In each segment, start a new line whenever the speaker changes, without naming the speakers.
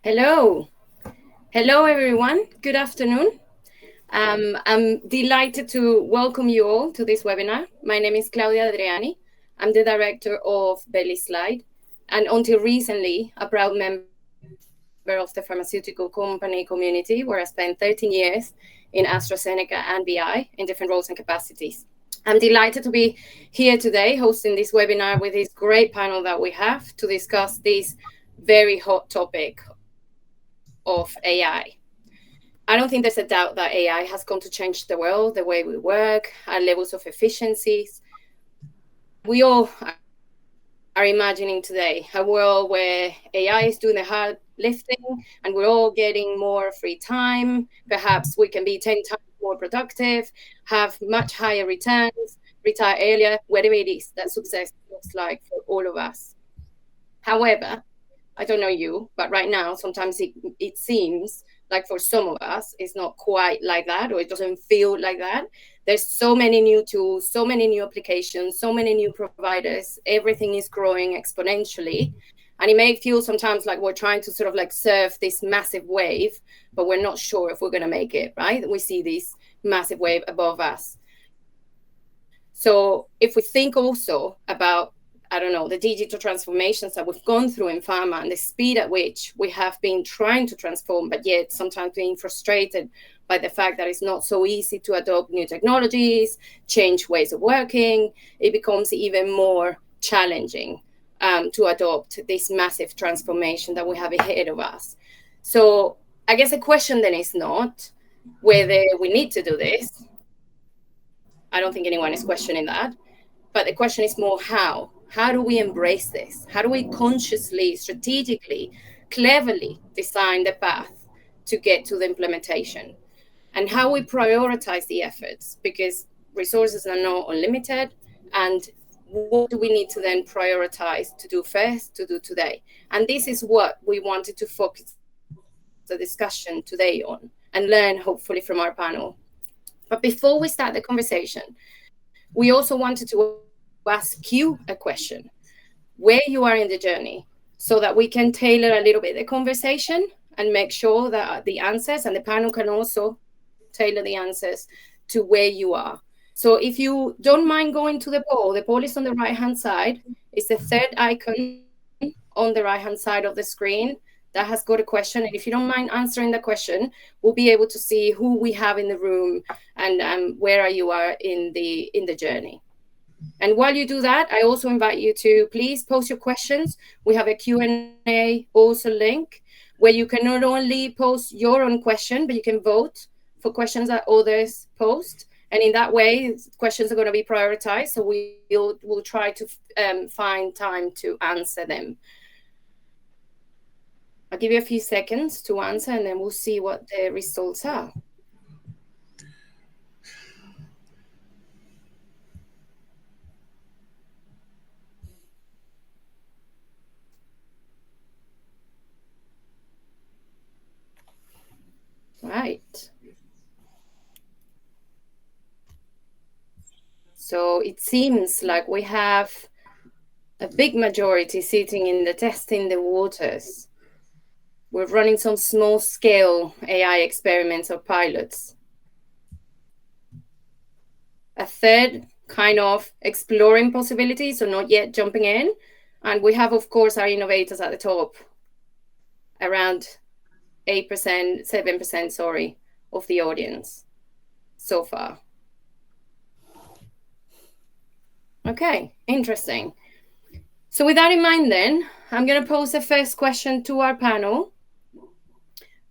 Hello. Hello, everyone. Good afternoon. I'm delighted to welcome you all to this webinar. My name is Claudia Adriani. I'm the director of Belly Slide, and until recently, a proud member of the pharmaceutical company community, where I spent 13 years in AstraZeneca and BI in different roles and capacities. I'm delighted to be here today hosting this webinar with this great panel that we have to discuss this very hot topic of AI. I don't think there's a doubt that AI has come to change the world, the way we work, our levels of efficiencies. We all are imagining today a world where AI is doing the hard lifting and we're all getting more free time. Perhaps we can be 10 times more productive, have much higher returns, retire earlier, whatever it is that success looks like for all of us. However, I don't know you, but right now, sometimes it seems like for some of us, it's not quite like that, or it doesn't feel like that. There's so many new tools, so many new applications, so many new providers. Everything is growing exponentially. And it may feel sometimes like we're trying to sort of like surf this massive wave, but we're not sure if we're going to make it, right? We see this massive wave above us. So if we think also about I don't know, the digital transformations that we've gone through in pharma and the speed at which we have been trying to transform, but yet sometimes being frustrated by the fact that it's not so easy to adopt new technologies, change ways of working, it becomes even more challenging to adopt this massive transformation that we have ahead of us. So I guess the question then is not whether we need to do this. I don't think anyone is questioning that. But the question is more how. How do we embrace this? How do we consciously, strategically, cleverly design the path to get to the implementation? And how we prioritize the efforts, because resources are not unlimited. And what do we need to then prioritize to do first, to do today? And this is what we wanted to focus the discussion today on and learn, hopefully, from our panel. But before we start the conversation, we also wanted to ask you a question, where you are in the journey, so that we can tailor a little bit the conversation and make sure that the answers, and the panel can also tailor the answers to where you are. So if you don't mind going to the poll is on the right-hand side. It's the third icon on the right-hand side of the screen that has got a question. And if you don't mind answering the question, we'll be able to see who we have in the room and where you are in the journey. And while you do that, I also invite you to please post your questions. We have a Q&A also link where you can not only post your own question, but you can vote for questions that others post. And in that way, questions are going to be prioritized. So we'll try to find time to answer them. I'll give you a few seconds to answer, and then we'll see what the results are. Right. So it seems like we have a big majority sitting in the testing the waters. We're running some small scale AI experiments or pilots. A third kind of exploring possibilities, so not yet jumping in. And we have, of course, our innovators at the top, around 8%, 7%, sorry, of the audience so far. Okay, interesting. So with that in mind then, I'm going to pose the first question to our panel.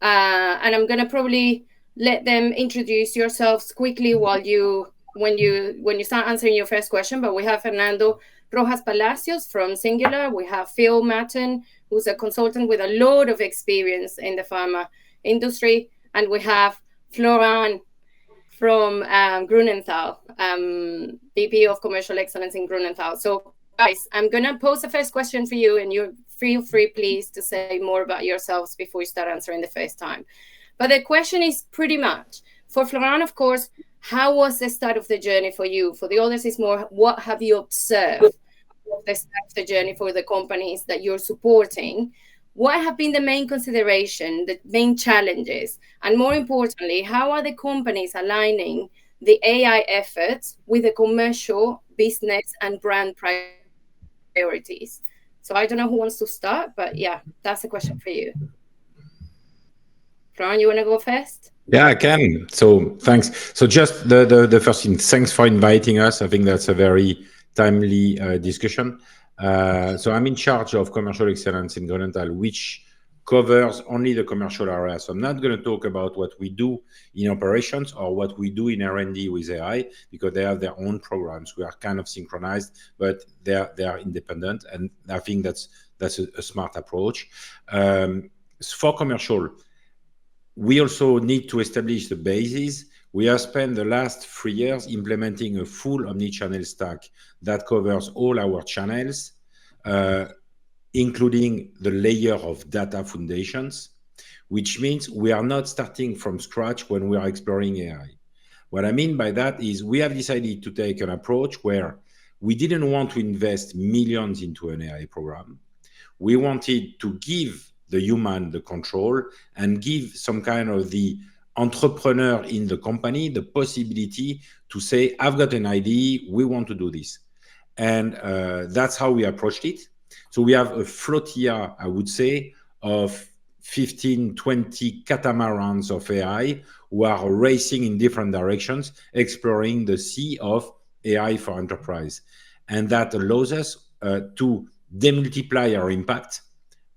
And I'm going to probably let them introduce yourselves quickly when you start answering your first question. But we have Fernando Rojas Palacios from Singular. We have Phil Matten, who's a consultant with a lot of experience in the pharma industry. And we have Florent from Grunenthal, VP of Commercial Excellence in Grunenthal. So guys, I'm going to pose the first question for you, and you feel free, please, to say more about yourselves before you start answering the first time. But the question is pretty much, for Florent, of course, how was the start of the journey for you? For the others, it's more, what have you observed of the start of the journey for the companies that you're supporting? What have been the main consideration, the main challenges, and more importantly, how are the companies aligning the AI efforts with the commercial, business, and brand priorities? So I don't know who wants to start, but yeah, that's a question for you. Florian, you want to go first?
Yeah, I can. So thanks. So just the first thing, thanks for inviting us. I think that's a very timely discussion. So I'm in charge of commercial excellence in Grunenthal, which covers only the commercial area. So I'm not going to talk about what we do in operations or what we do in R&D with AI because they have their own programs. We are kind of synchronized, but they are independent, and I think that's a smart approach. For commercial, we also need to establish the basis. We have spent the last 3 years implementing a full omni-channel stack that covers all our channels, uh, including the layer of data foundations, which means we are not starting from scratch when we are exploring AI. What I mean by that is we have decided to take an approach where we didn't want to invest millions into an AI program. We wanted to give the human the control and give some kind of the entrepreneur in the company the possibility to say, I've got an idea, we want to do this. And that's how we approached it. So we have a flotilla, I would say, of 15, 20 catamarans of AI who are racing in different directions, exploring the sea of AI for enterprise. And that allows us to demultiply our impact,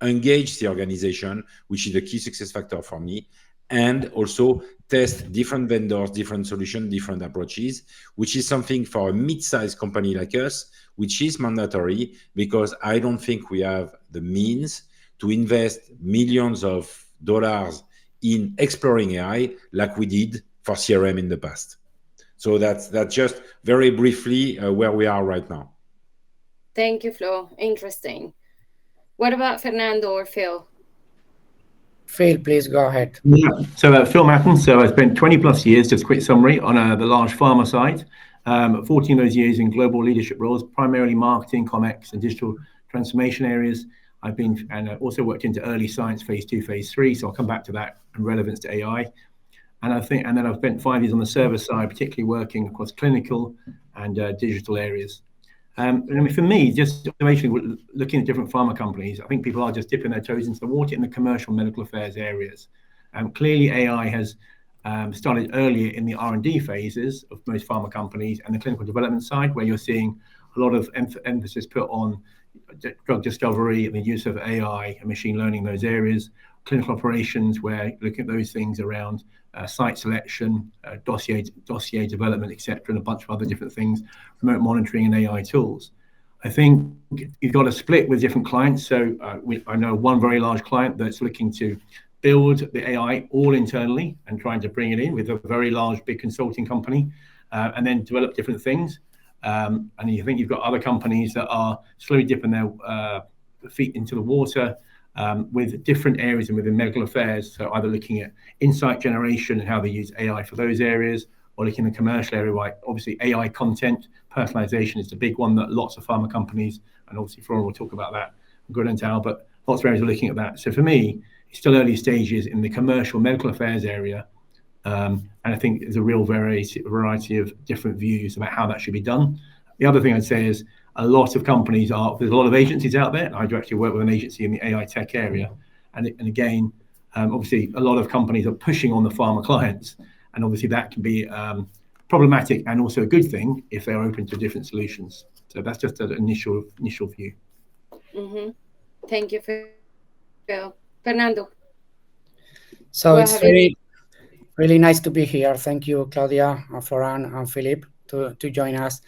engage the organization, which is the key success factor for me, and also test different vendors, different solutions, different approaches, which is something for a mid-sized company like us, which is mandatory because I don't think we have the means to invest millions of dollars in exploring AI like we did for CRM in the past. So that's just very briefly where we are right now.
Thank you, Flo. Interesting. What about Fernando or Phil?
Phil, please go ahead.
Yeah. So Phil Matten. So I spent 20 plus years, just a quick summary, on the large pharma side. 14 of those years in global leadership roles, primarily marketing, ComEx, and digital transformation areas. I've been and also worked into early science, phase 2, phase 3. So I'll come back to that and relevance to AI. And then I've spent 5 years on the service side, particularly working across clinical and digital areas. I mean, for me, just observation, looking at different pharma companies, I think people are just dipping their toes into the water in the commercial medical affairs areas. Clearly, AI has started earlier in the R&D phases of most pharma companies and the clinical development side, where you're seeing a lot of emphasis put on drug discovery and the use of AI and machine learning in those areas. Clinical operations, where looking at those things around site selection, dossier development, etc., and a bunch of other different things, remote monitoring and AI tools. I think you've got a split with different clients. So I know one very large client that's looking to build the AI all internally and trying to bring it in with a very large, big consulting company, and then develop different things. And you think you've got other companies that are slowly dipping their feet into the water with different areas and within medical affairs. So either looking at insight generation and how they use AI for those areas, or looking in the commercial area, like obviously AI content, personalization is the big one that lots of pharma companies, and obviously Florian will talk about that, Grunenthal, but lots of areas are looking at that. So for me, it's still early stages in the commercial medical affairs area. And I think there's a real variety of different views about how that should be done. The other thing I'd say is a lot of companies there's a lot of agencies out there. I do actually work with an agency in the AI tech area. And again, obviously a lot of companies are pushing on the pharma clients. And obviously that can be problematic and also a good thing if they're open to different solutions. So that's just an initial view.
Mm-hmm. Thank you, Phil. Fernando.
So it's really nice to be here. Thank you, Claudia, Florian, and Philip to join us.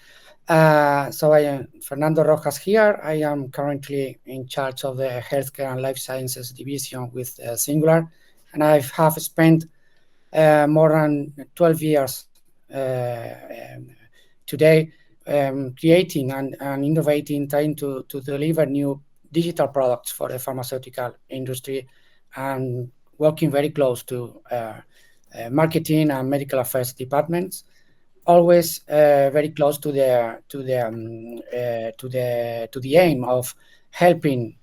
So I am Fernando Rojas here. I am currently in charge of the Healthcare and Life Sciences Division with Singular, and I have spent more than 12 years today creating and innovating, trying to deliver new digital products for the pharmaceutical industry, and working very close to marketing and medical affairs departments, always very close to the aim of helping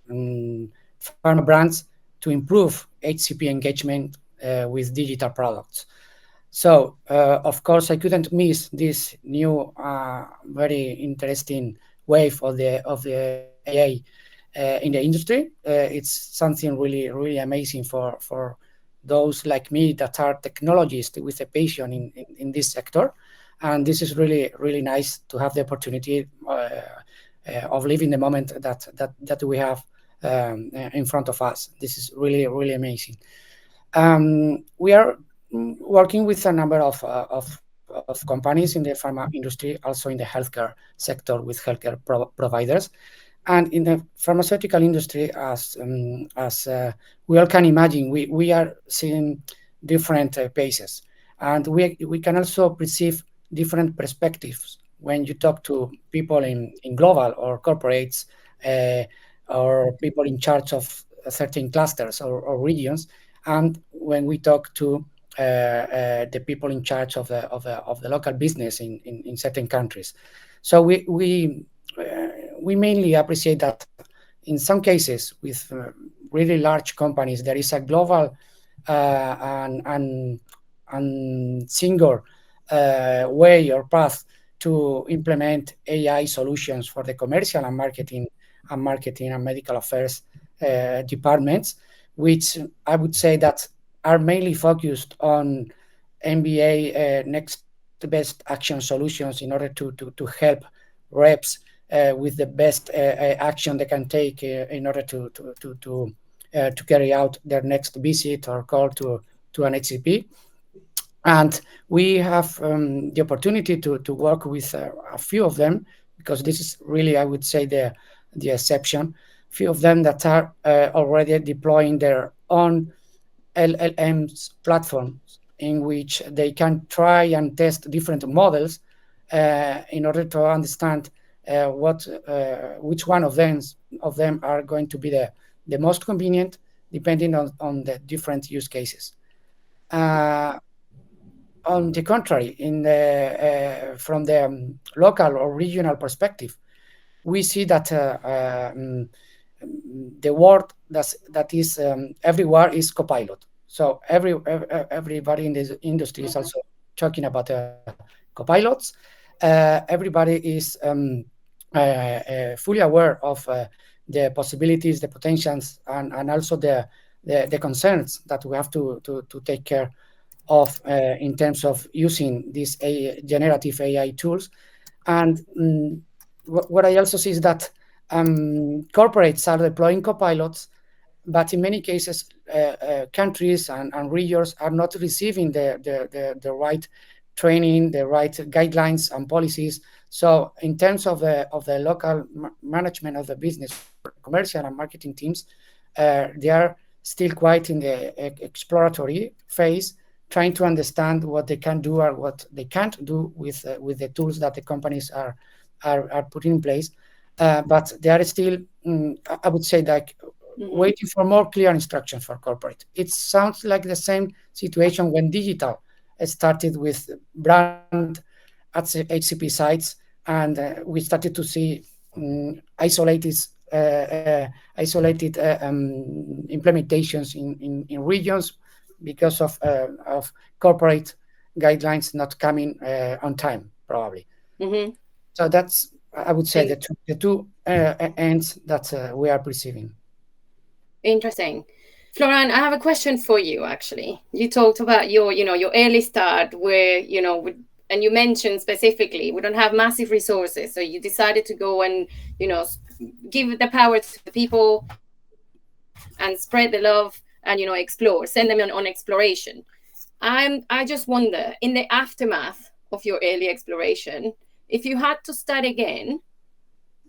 pharma brands to improve HCP engagement with digital products. So, of course, I couldn't miss this new, very interesting wave of the AI in the industry. It's something really amazing for those like me that are technologists with a passion in this sector, and this is really nice to have the opportunity of living the moment that we have in front of us. This is really amazing. We are working with a number of companies in the pharma industry, also in the healthcare sector with healthcare providers. And in the pharmaceutical industry, as we all can imagine, we are seeing different paces. And we can also perceive different perspectives when you talk to people in global or corporates, or people in charge of certain clusters or regions, and when we talk to the people in charge of the local business in certain countries. So we mainly appreciate that in some cases with really large companies there is a global and single way or path to implement AI solutions for the commercial and medical affairs departments, which I would say that are mainly focused on MBA next best action solutions in order to help reps with the best action they can take in order to carry out their next visit or call to an HCP. And we have the opportunity to work with a few of them, because this is really, I would say, the exception. Few of them that are already deploying their own LLMs platforms in which they can try and test different models in order to understand which one of them are going to be the most convenient, depending on the different use cases. On the contrary, from the local or regional perspective, we see that the word that is everywhere is copilot. So everybody in this industry is also talking about copilots. Everybody is fully aware of the possibilities, the potentials, and also the concerns that we have to take care of in terms of using these generative AI tools. And what I also see is that corporates are deploying copilots, but in many cases, countries and regions are not receiving the right training, the right guidelines and policies. So in terms of the local management of the business, commercial and marketing teams, they are still quite in the exploratory phase, trying to understand what they can do or what they can't do with the tools that the companies are putting in place. But they are still, I would say, like waiting for more clear instructions for corporate. It sounds like the same situation when digital started with brand at HCP sites, and we started to see isolated implementations in regions because of corporate guidelines not coming on time, probably. So that's, I would say, the two ends that we are perceiving.
Interesting. Florent, I have a question for you, actually. You talked about your early start where, and you mentioned specifically, we don't have massive resources. So you decided to go and, give the power to the people and spread the love and, explore, send them on exploration. I just wonder, in the aftermath of your early exploration, if you had to start again,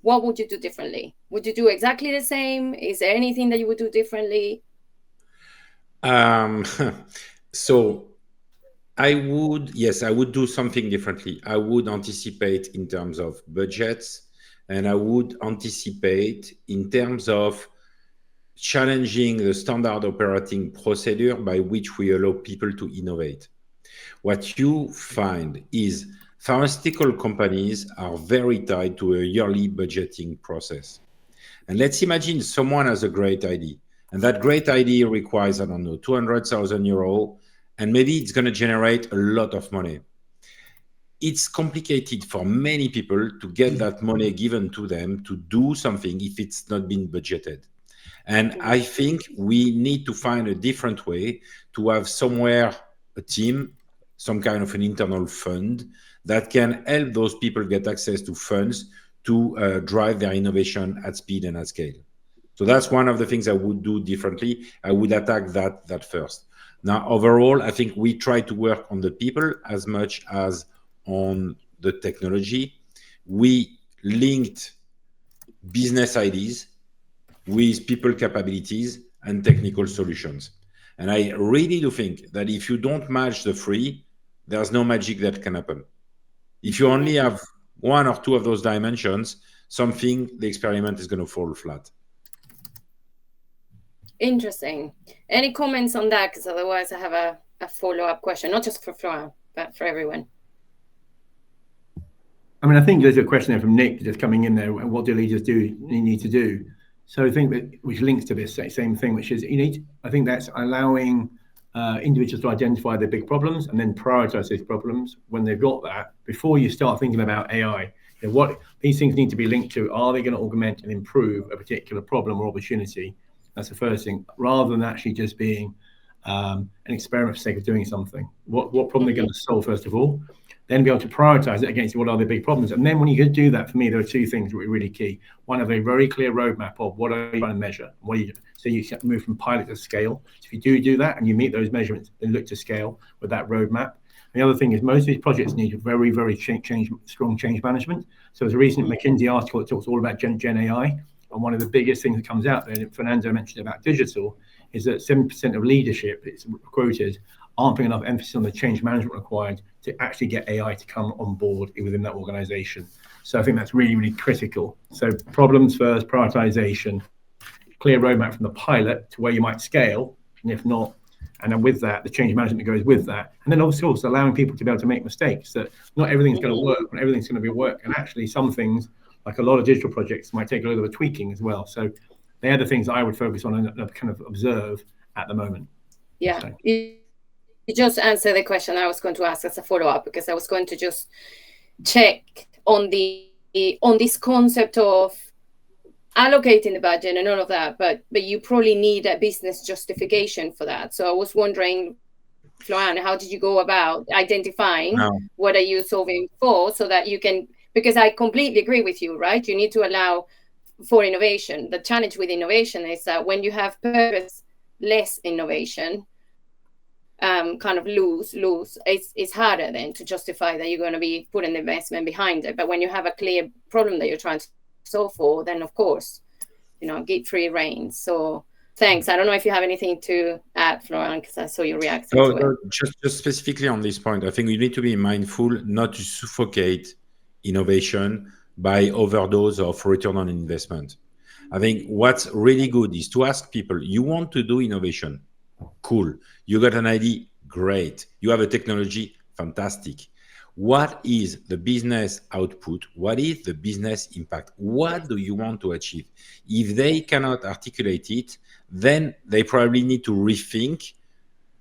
what would you do differently? Would you do exactly the same? Is there anything that you would do differently?
So I would do something differently. I would anticipate in terms of budgets, and I would anticipate in terms of challenging the standard operating procedure by which we allow people to innovate. What you find is pharmaceutical companies are very tied to a yearly budgeting process. And let's imagine someone has a great idea, and that great idea requires, I don't know, 200,000 euro, and maybe it's going to generate a lot of money. It's complicated for many people to get that money given to them to do something if it's not been budgeted. And I think we need to find a different way to have somewhere a team, some kind of an internal fund that can help those people get access to funds to drive their innovation at speed and at scale. So that's one of the things I would do differently. I would attack that first. Now, overall, I think we try to work on the people as much as on the technology. We linked business ideas with people capabilities and technical solutions. And I really do think that if you don't match the three, there's no magic that can happen. If you only have one or two of those dimensions, the experiment is going to fall flat.
Interesting. Any comments on that? Because otherwise I have a follow-up question, not just for Florent, but for everyone.
I mean, I think there's a question there from Nick just coming in there. What do leaders need to do? So I think that which links to this same thing, which is I think that's allowing individuals to identify their big problems and then prioritize those problems when they've got that before you start thinking about AI. What these things need to be linked to, are they going to augment and improve a particular problem or opportunity? That's the first thing, rather than actually just being an experiment for the sake of doing something. What problem they're going to solve, first of all, then be able to prioritize it against what are the big problems. And then when you do that, for me, there are two things that are really key. One, have a very clear roadmap of what are you trying to measure? So you move from pilot to scale. So if you do that and you meet those measurements, then look to scale with that roadmap. And the other thing is most of these projects need very, very strong change management. So there's a recent McKinsey article that talks all about Gen AI. And one of the biggest things that comes out there, and Fernando mentioned about digital, is that 7% of leadership, it's quoted, aren't putting enough emphasis on the change management required to actually get AI to come on board within that organization. So I think that's really, really critical. So problems first, prioritization, clear roadmap from the pilot to where you might scale, and if not, and then with that, the change management that goes with that. And then also allowing people to be able to make mistakes, that not everything's going to work, not everything's going to be work. And actually some things, like a lot of digital projects, might take a little bit of tweaking as well. So they're the things I would focus on and kind of observe at the moment.
Yeah.
So.
You just answered the question I was going to ask as a follow-up, because I was going to just check on this concept of allocating the budget and all of that, but you probably need a business justification for that. So I was wondering, Florent, how did you go about identifying what are you solving for, so that you can, because I completely agree with you, right? You need to allow for innovation. The challenge with innovation is that when you have purpose-less innovation, kind of lose, it's harder then to justify that you're going to be putting the investment behind it. But when you have a clear problem that you're trying to solve for, then of course, get free reign. So thanks. I don't know if you have anything to add, Florent, because I saw you reacting to it.
Just specifically on this point, I think we need to be mindful not to suffocate innovation by overdose of return on investment. I think what's really good is to ask people, you want to do innovation? Cool. You got an idea? Great. You have a technology? Fantastic. What is the business output? What is the business impact? What do you want to achieve? If they cannot articulate it, then they probably need to rethink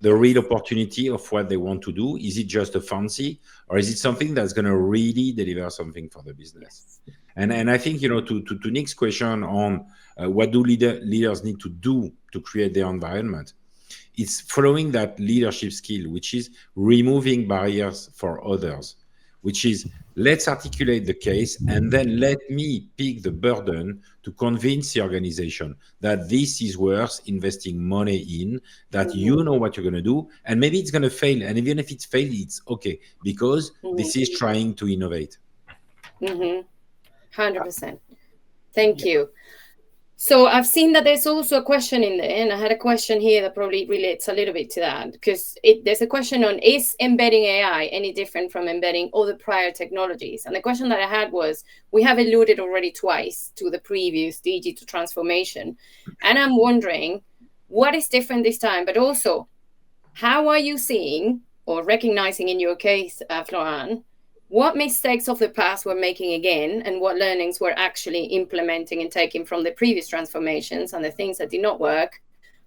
the real opportunity of what they want to do. Is it just a fancy, or is it something that's going to really deliver something for the business? And I think, to Nick's question on what do leaders need to do to create their environment, it's following that leadership skill, which is removing barriers for others, which is let's articulate the case and then let me pick the burden to convince the organization that this is worth investing money in, that you know what you're going to do, and maybe it's going to fail. And even if it fails, it's okay, because this is trying to innovate.
100%. Thank you. So I've seen that there's also a question in there, and I had a question here that probably relates a little bit to that, because there's a question on, is embedding AI any different from embedding other prior technologies? And the question that I had was, we have alluded already twice to the previous digital transformation, and I'm wondering what is different this time, but also how are you seeing or recognizing in your case, Florent, what mistakes of the past we're making again, and what learnings we're actually implementing and taking from the previous transformations and the things that did not work.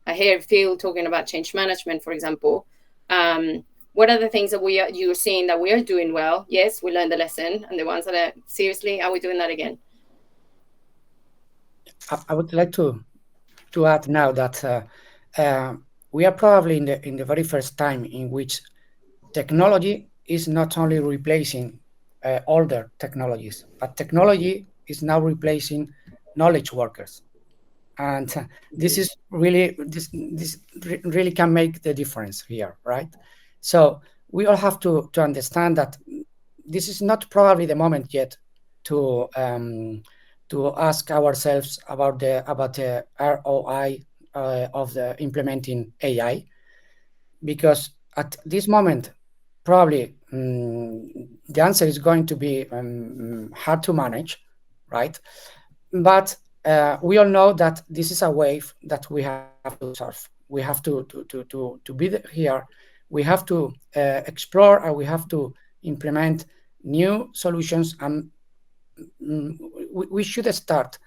I hear Phil talking about change management, for example. What are the things that you're seeing that we are doing well? Yes, we learned the lesson, and the ones that are seriously, are we doing that again?
I would like to add now that we are probably in the very first time in which technology is not only replacing older technologies, but technology is now replacing knowledge workers. And this is really really can make the difference here, right? So we all have to understand that this is not probably the moment yet to ask ourselves about the ROI of the implementing AI, because at this moment probably the answer is going to be hard to manage, right? But we all know that this is a wave that we have to surf. We have to be here. We have to explore, and we have to implement new solutions. And we should start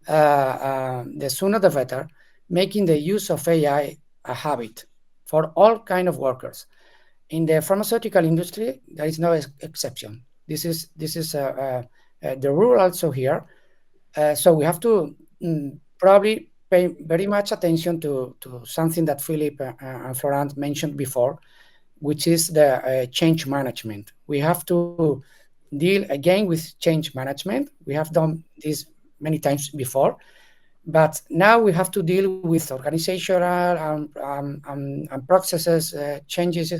the sooner the better, making the use of AI a habit for all kind of workers. In the pharmaceutical industry, there is no exception. This is the rule also here. So we have to probably pay very much attention to something that Philip and Florent mentioned before, which is the change management. We have to deal again with change management. We have done this many times before, but now we have to deal with organizational and processes changes.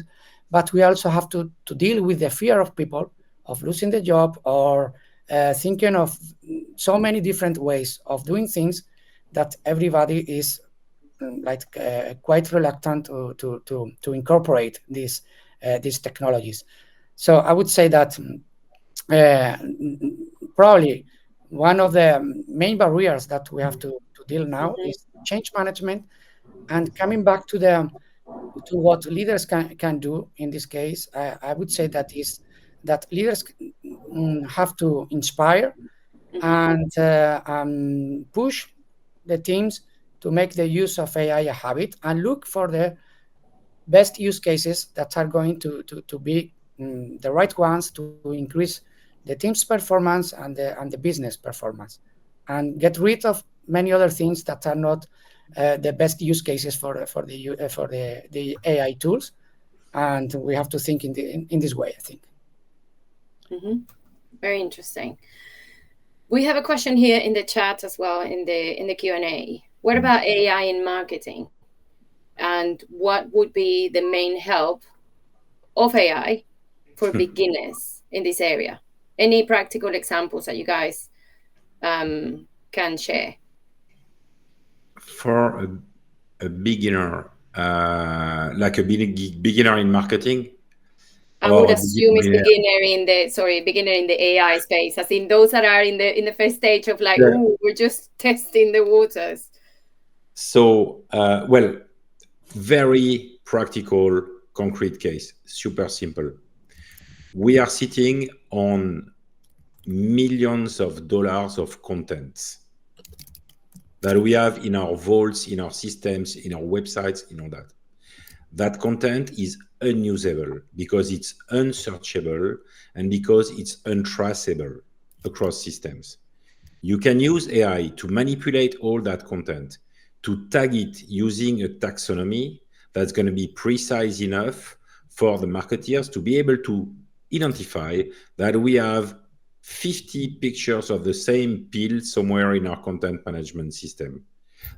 But we also have to deal with the fear of people of losing the job, or thinking of so many different ways of doing things that everybody is quite reluctant to incorporate these technologies. So I would say that uh, probably one of the main barriers that we have to deal now is change management, and coming back to what leaders can do in this case. I would say that is that leaders have to inspire and push the teams to make the use of AI a habit, and look for the best use cases that are going to be the right ones to increase the team's performance and the business performance, and get rid of many other things that are not the best use cases for the AI tools. And we have to think in this way, I think.
Very interesting. We have a question here in the chat as well, in the Q&A. What about AI in marketing? And what would be the main help of AI for beginners in this area? Any practical examples that you guys can share?
For a beginner, like a beginner in marketing?
I would assume it's beginner in the AI space, as in those that are in the first stage of like, oh, we're just testing the waters.
So, well, very practical, concrete case, super simple. We are sitting on millions of dollars of content that we have in our vaults, in our systems, in our websites, in all that. That content is unusable because it's unsearchable and because it's untraceable across systems. You can use AI to manipulate all that content, to tag it using a taxonomy that's going to be precise enough for the marketeers to be able to identify that we have 50 pictures of the same pill somewhere in our content management system,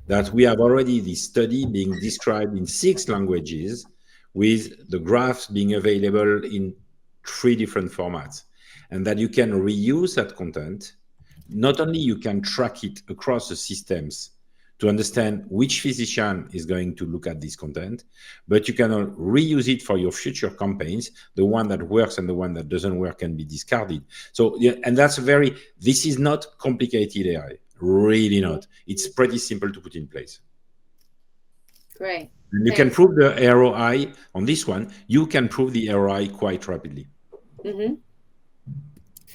that we have already this study being described in 6 languages, with the graphs being available in 3 different formats, and that you can reuse that content. Not only you can track it across the systems to understand which physician is going to look at this content, but you can reuse it for your future campaigns. The one that works and the one that doesn't work can be discarded. So, yeah, and this is not complicated AI, really not. It's pretty simple to put in place.
Great.
And you can prove the ROI on this one. You can prove the ROI quite rapidly.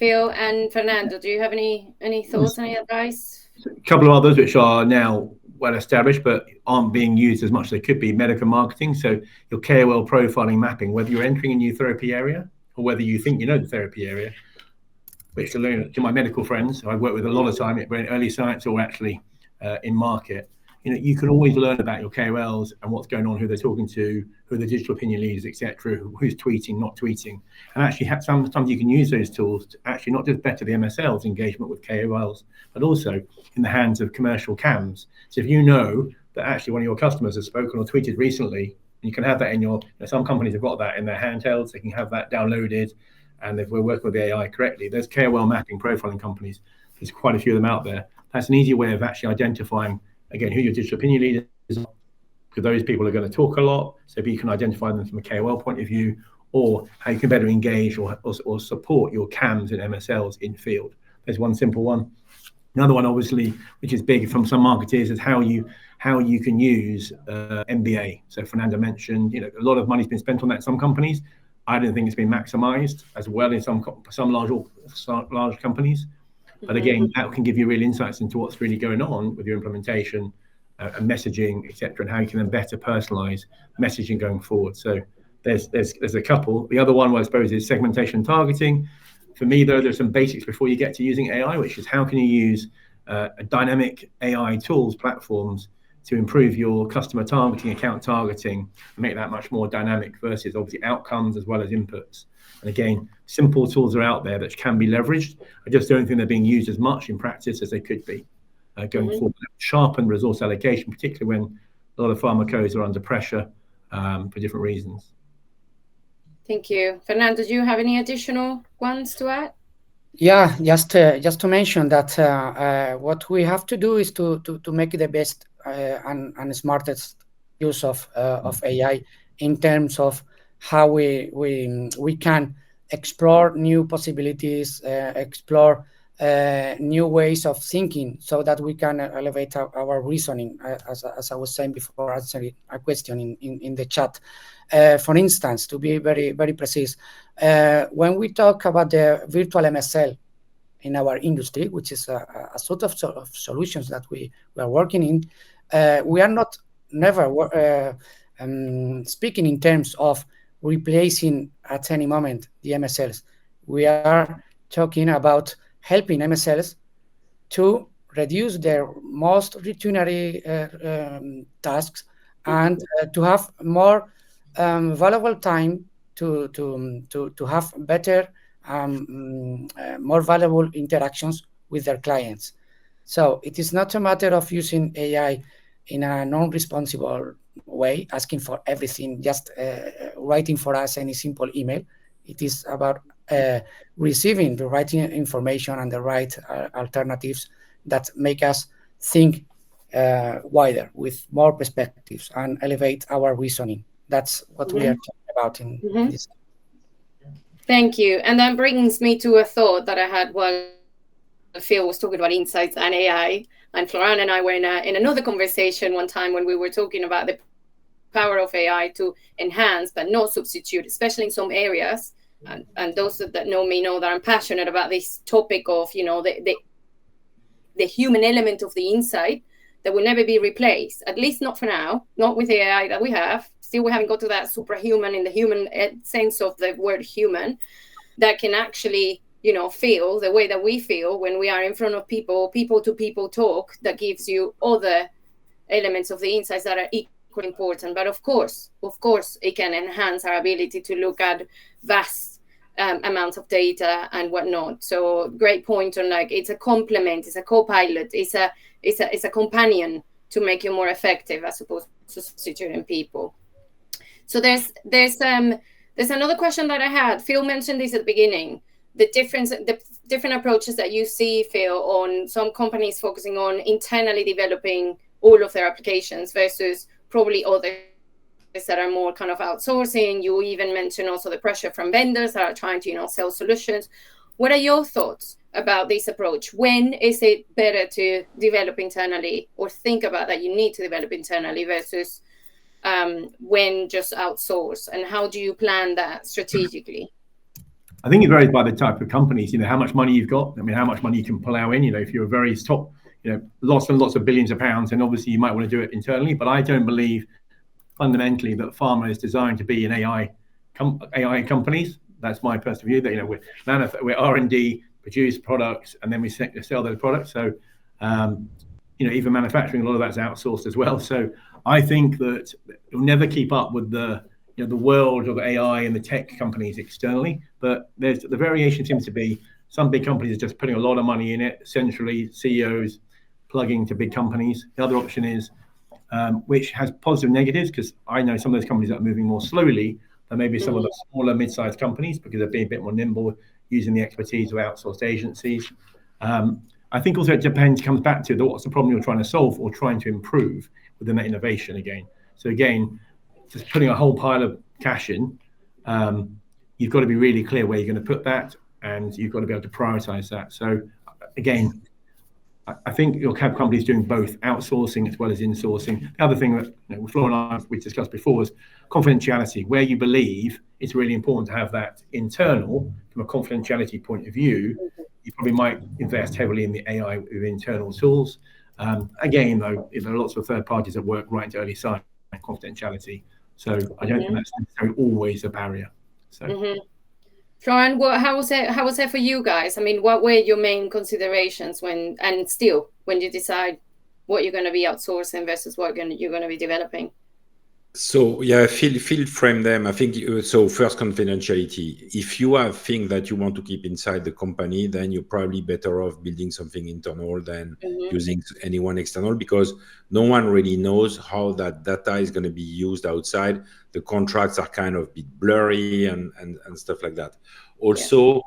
Phil and Fernando, do you have any thoughts, any advice?
A couple of others which are now well established but aren't being used as much as they could be: medical marketing. So your KOL profiling mapping, whether you're entering a new therapy area or whether you think you know the therapy area, which to my medical friends I work with a lot of time in early science or actually in market, you can always learn about your KOLs and what's going on, who they're talking to, who are the digital opinion leaders, etc., who's tweeting, not tweeting. And actually sometimes you can use those tools to actually not just better the MSL's engagement with KOLs, but also in the hands of commercial CAMs. So if you know that actually one of your customers has spoken or tweeted recently, you can have that in some companies have got that in their handhelds, they can have that downloaded. And if we're working with the AI correctly, there's KOL mapping profiling companies. There's quite a few of them out there. That's an easy way of actually identifying, again, who your digital opinion leaders are, because those people are going to talk a lot. So if you can identify them from a KOL point of view, or how you can better engage or support your CAMs and MSLs in field. There's one simple one. Another one, obviously, which is big from some marketers, is how you can use MBA. So Fernando mentioned, a lot of money's been spent on that in some companies. I don't think it's been maximized as well in some large companies. But again, that can give you real insights into what's really going on with your implementation and messaging, etc., and how you can then better personalize messaging going forward. So there's a couple. The other one, I suppose, is segmentation targeting. For me, though, there's some basics before you get to using AI, which is how can you use dynamic AI tools, platforms, to improve your customer targeting, account targeting, and make that much more dynamic versus obviously outcomes as well as inputs. And again, simple tools are out there that can be leveraged. I just don't think they're being used as much in practice as they could be going forward. Sharpen resource allocation, particularly when a lot of pharmacos are under pressure for different reasons.
Thank you. Fernando, do you have any additional ones to add?
Yeah, just to mention that what we have to do is to make the best and smartest use of AI in terms of how we can explore new possibilities, explore new ways of thinking, so that we can elevate our reasoning, as I was saying before, answering a question in the chat. For instance, to be very, very precise, when we talk about the virtual MSL in our industry, which is a sort of solutions that we are working in, we are never speaking in terms of replacing at any moment the MSLs. We are talking about helping MSLs to reduce their most routinary tasks and to have more valuable time to have better, more valuable interactions with their clients. So it is not a matter of using AI in a non-responsible way, asking for everything, just writing for us any simple email. It is about receiving the right information and the right alternatives that make us think wider, with more perspectives, and elevate our reasoning. That's what we are talking about in this.
Thank you. And that brings me to a thought that I had while Phil was talking about insights and AI. And Florian and I were in another conversation one time when we were talking about the power of AI to enhance but not substitute, especially in some areas. And those that know me know that I'm passionate about this topic of, the human element of the insight that will never be replaced, at least not for now, not with the AI that we have. Still, we haven't got to that superhuman in the human sense of the word human, that can actually, feel the way that we feel when we are in front of people to people talk, that gives you other elements of the insights that are equally important. But of course, it can enhance our ability to look at vast amounts of data and whatnot. So great point on, like, it's a complement, it's a co-pilot, it's a companion to make you more effective as opposed to substituting people. So there's another question that I had. Phil mentioned this at the beginning. The different approaches that you see, Phil, on some companies focusing on internally developing all of their applications versus probably others that are more kind of outsourcing. You even mentioned also the pressure from vendors that are trying to, sell solutions. What are your thoughts about this approach? When is it better to develop internally, or think about that you need to develop internally, versus when just outsource? And how do you plan that strategically?
I think it varies by the type of companies, how much money you've got. I mean, how much money you can plow in. If you're a very top, lots and lots of billions of pounds, then obviously you might want to do it internally. But I don't believe fundamentally that pharma is designed to be an AI companies. That's my personal view. That we're R&D, produce products, and then we sell those products. So even manufacturing, a lot of that's outsourced as well. So I think that you'll never keep up with the world of AI and the tech companies externally. But the variation seems to be some big companies are just putting a lot of money in it centrally, CEOs plugging to big companies. The other option is, which has positive negatives, because I know some of those companies that are moving more slowly than maybe some of the smaller mid-sized companies, because they're being a bit more nimble, using the expertise of outsourced agencies. I think also it comes back to what's the problem you're trying to solve or trying to improve within that innovation again. So again, just putting a whole pile of cash in, you've got to be really clear where you're going to put that, and you've got to be able to prioritize that. So again, I think you'll have companies doing both outsourcing as well as insourcing. The other thing that Flora and I we discussed before is confidentiality. Where you believe it's really important to have that internal from a confidentiality point of view, you probably might invest heavily in the AI with internal tools. Again, though, there are lots of third parties that work right into early sign and confidentiality. So I don't think that's necessarily always a barrier. So.
Florian, how was it for you guys? I mean, what were your main considerations when you decide what you're going to be outsourcing versus what you're going to be developing?
So yeah, Phil framed them. I think so. First, confidentiality. If you have things that you want to keep inside the company, then you're probably better off building something internal than using anyone external, because no one really knows how that data is going to be used outside. The contracts are kind of a bit blurry and stuff like that. Also,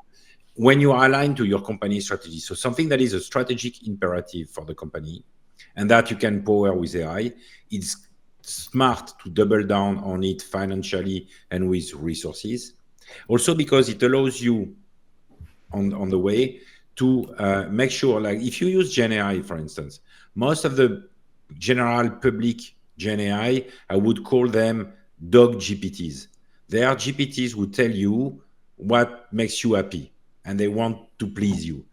when you are aligned to your company strategy, so something that is a strategic imperative for the company and that you can power with AI, it's smart to double down on it financially and with resources. Also, because it allows you on the way to make sure, like if you use Gen AI, for instance, most of the general public Gen AI, I would call them dog GPTs. They are GPTs who tell you what makes you happy and they want to please you.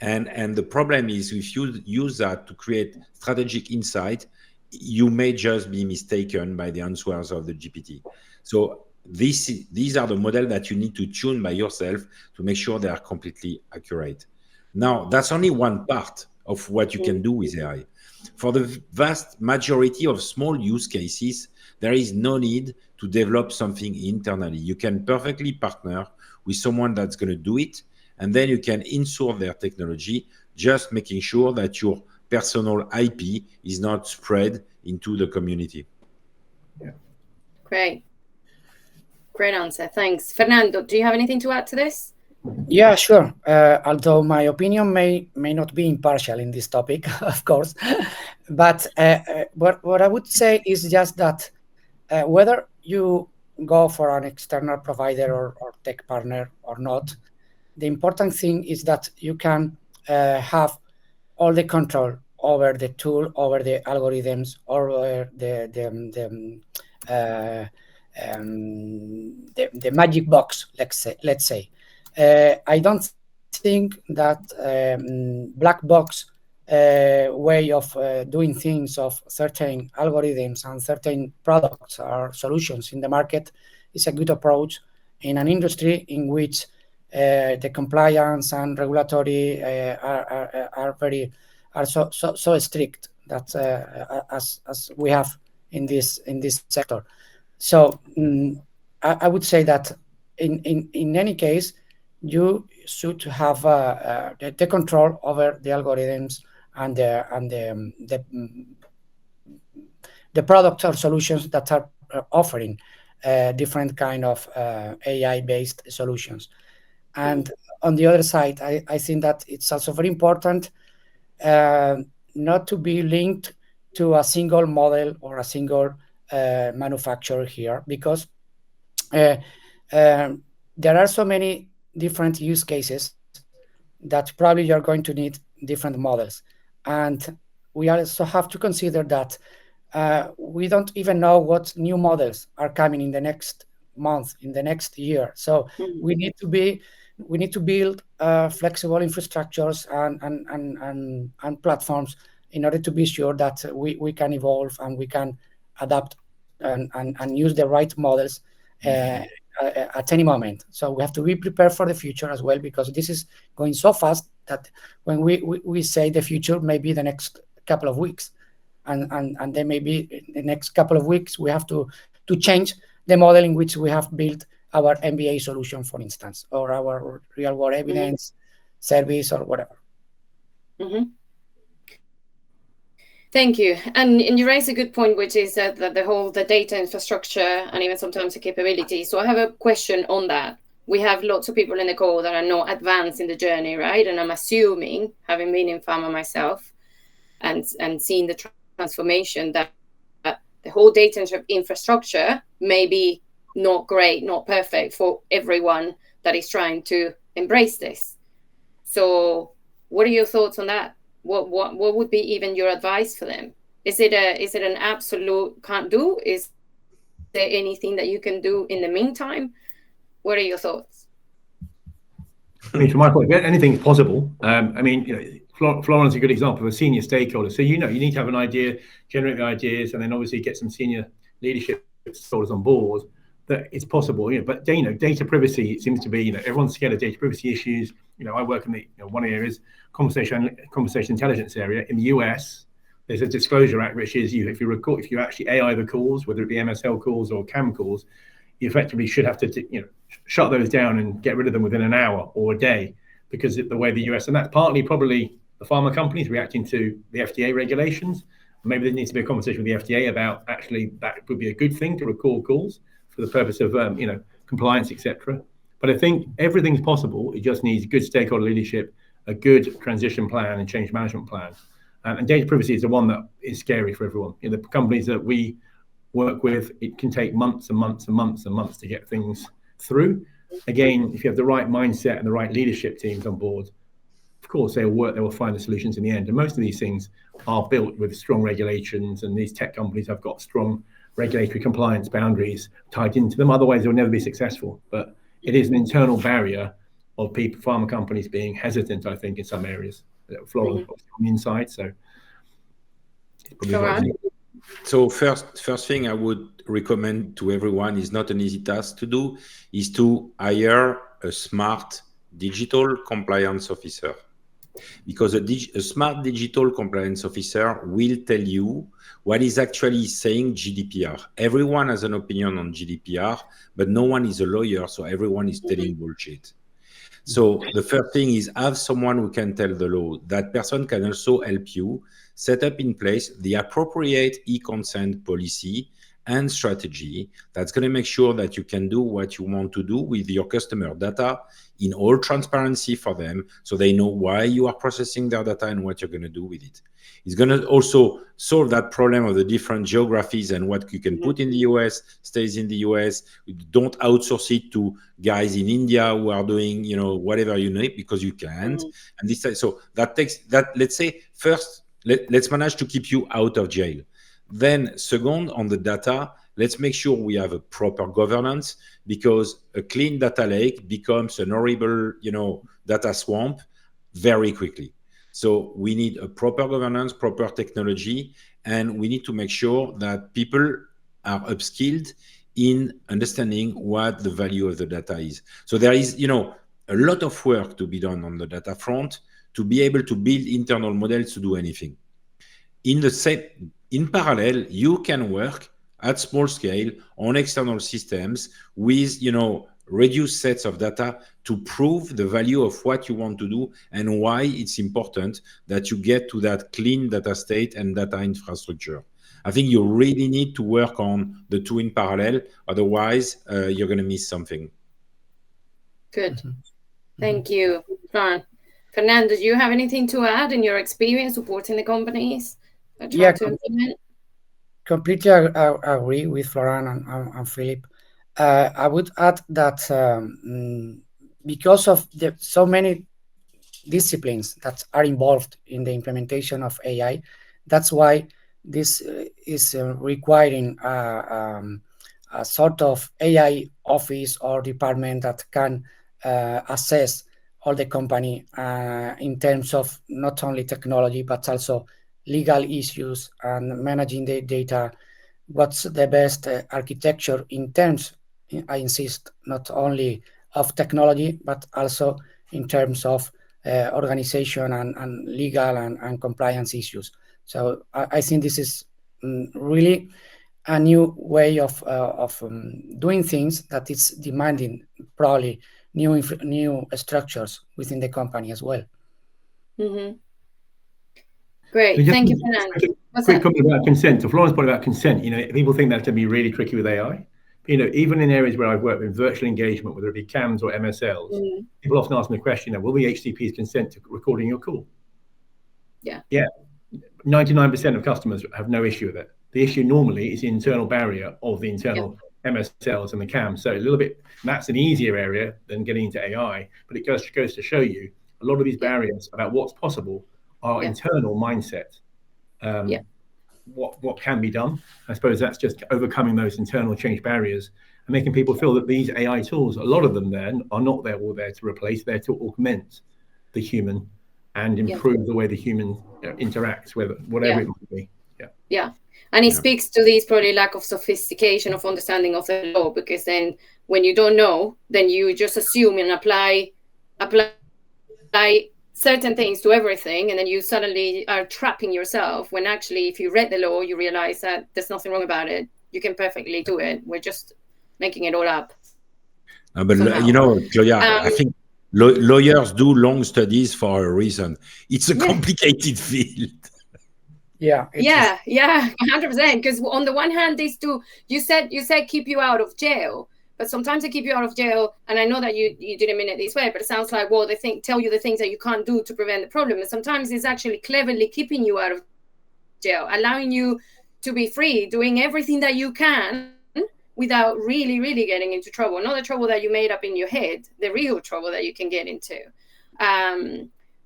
And the problem is, if you use that to create strategic insight, you may just be mistaken by the answers of the GPT. So these are the models that you need to tune by yourself to make sure they are completely accurate. Now, that's only one part of what you can do with AI. For the vast majority of small use cases, there is no need to develop something internally. You can perfectly partner with someone that's going to do it, and then you can insert their technology, just making sure that your personal IP is not spread into the community.
Yeah.
Great answer. Thanks. Fernando, do you have anything to add to this?
Yeah, sure. Although my opinion may not be impartial in this topic, of course, but what I would say is just that whether you go for an external provider or tech partner or not, the important thing is that you can have all the control over the tool, over the algorithms, over the magic box. Let's say. I don't think that black box way of doing things of certain algorithms and certain products or solutions in the market is a good approach in an industry in which the compliance and regulatory are so strict that as we have in this sector. So I would say that in any case, you should have the control over the algorithms and the products or solutions that are offering different kind of AI-based solutions. And on the other side, I think that it's also very important not to be linked to a single model or a single manufacturer here, because there are so many different use cases that probably you're going to need different models. And we also have to consider that we don't even know what new models are coming in the next month, in the next year. So we need to be we need to build flexible infrastructures and platforms in order to be sure that we can evolve and we can adapt and use the right models uh, at any moment. So we have to be prepared for the future as well, because this is going so fast that when we say the future, maybe the next couple of weeks, and then maybe in the next couple of weeks we have to change the model in which we have built our MBA solution, for instance, or our real world evidence service or whatever.
Thank you. And you raise a good point, which is that the data infrastructure and even sometimes the capability. So I have a question on that. We have lots of people in the call that are not advanced in the journey, right? And I'm assuming, having been in pharma myself and seen the transformation, that the whole data infrastructure may be not great, not perfect for everyone that is trying to embrace this. So what are your thoughts on that? What would be even your advice for them? Is it an absolute can't do? Is there anything that you can do in the meantime? What are your thoughts?
I mean, from my point, anything's possible. I mean, Florence is a good example of a senior stakeholder. So, you need to have an idea, generate the ideas, and then obviously get some senior leadership stakeholders on board. That it's possible. But data privacy seems to be, everyone's scared of data privacy issues. I work in the one area is conversation intelligence area in the US. There's a disclosure act, which is if you actually AI the calls, whether it be MSL calls or CAM calls, you effectively should have to shut those down and get rid of them within an hour or a day, because the way the US, and that's partly probably the pharma companies reacting to the FDA regulations. Maybe there needs to be a conversation with the FDA about actually that would be a good thing to record calls for the purpose of compliance, etc. But I think everything's possible. It just needs good stakeholder leadership, a good transition plan and change management plan. And data privacy is the one that is scary for everyone. The companies that we work with, it can take months and months and months and months to get things through. Again, if you have the right mindset and the right leadership teams on board, of course they will find the solutions in the end. And most of these things are built with strong regulations, and these tech companies have got strong regulatory compliance boundaries tied into them. Otherwise, they'll never be successful. But it is an internal barrier of pharma companies being hesitant, I think, in some areas. Florence on the inside, so it's probably
So first thing I would recommend to everyone, is not an easy task to do, is to hire a smart digital compliance officer. Because a smart digital compliance officer will tell you what is actually saying GDPR. Everyone has an opinion on GDPR, but no one is a lawyer, so everyone is telling bullshit. So the first thing is have someone who can tell the law. That person can also help you set up in place the appropriate e-consent policy and strategy that's going to make sure that you can do what you want to do with your customer data in all transparency for them, so they know why you are processing their data and what you're going to do with it. It's going to also solve that problem of the different geographies, and what you can put in the US stays in the US. Don't outsource it to guys in India who are doing, whatever you need, because you can't. And this, so that takes that. Let's say first, let's manage to keep you out of jail. Then second, on the data, let's make sure we have a proper governance, because a clean data lake becomes an horrible, data swamp very quickly. So we need a proper governance, proper technology, and we need to make sure that people are upskilled in understanding what the value of the data is. So there is, a lot of work to be done on the data front to be able to build internal models to do anything. In parallel, you can work at small scale on external systems with, reduced sets of data to prove the value of what you want to do and why it's important that you get to that clean data state and data infrastructure. I think you really need to work on the two in parallel. Otherwise, you're going to miss something.
Good. Thank you, Fran. Fernando, do you have anything to add in your experience supporting the companies that try to implement?
Completely agree with Florent and Philip. I would add that because of so many disciplines that are involved in the implementation of AI, that's why this is requiring a sort of AI office or department that can assess all the company in terms of not only technology but also legal issues and managing the data. What's the best architecture in terms, I insist, not only of technology but also in terms of organization and legal and compliance issues. So I think this is really a new way of doing things that is demanding probably new structures within the company as well.
Mm-hmm. Great,
Just
thank you, Fernando. What's
quick
that?
comment about consent. To Florence' point about consent, people think that's going to be really tricky with AI. Even in areas where I've worked with virtual engagement, whether it be CAMs or MSLs, people often ask me the question, will the HCPs consent to recording your call?
Yeah.
99% of customers have no issue with it. The issue normally is the internal barrier of the internal MSLs and the CAMs. So a little bit, that's an easier area than getting into AI, but it goes to show you a lot of these barriers about what's possible are internal mindset. What can be done? I suppose that's just overcoming those internal change barriers and making people feel that these AI tools, a lot of them then are not there to replace, they're to augment the human and improve the way the human interacts with whatever it might be.
And it speaks to this probably lack of sophistication of understanding of the law, because then when you don't know, then you just assume and apply certain things to everything, and then you suddenly are trapping yourself, when actually if you read the law you realize that there's nothing wrong about it. You can perfectly do it. We're just making it all up.
But Claudia, I think lawyers do long studies for a reason. It's a complicated field.
Yeah, 100%. Because on the one hand, these two, you said keep you out of jail, but sometimes they keep you out of jail, and I know that you didn't mean it this way, but it sounds like, well, they tell you the things that you can't do to prevent the problem, and sometimes it's actually cleverly keeping you out of jail, allowing you to be free, doing everything that you can without really, really getting into trouble. Not the trouble that you made up in your head, the real trouble that you can get into.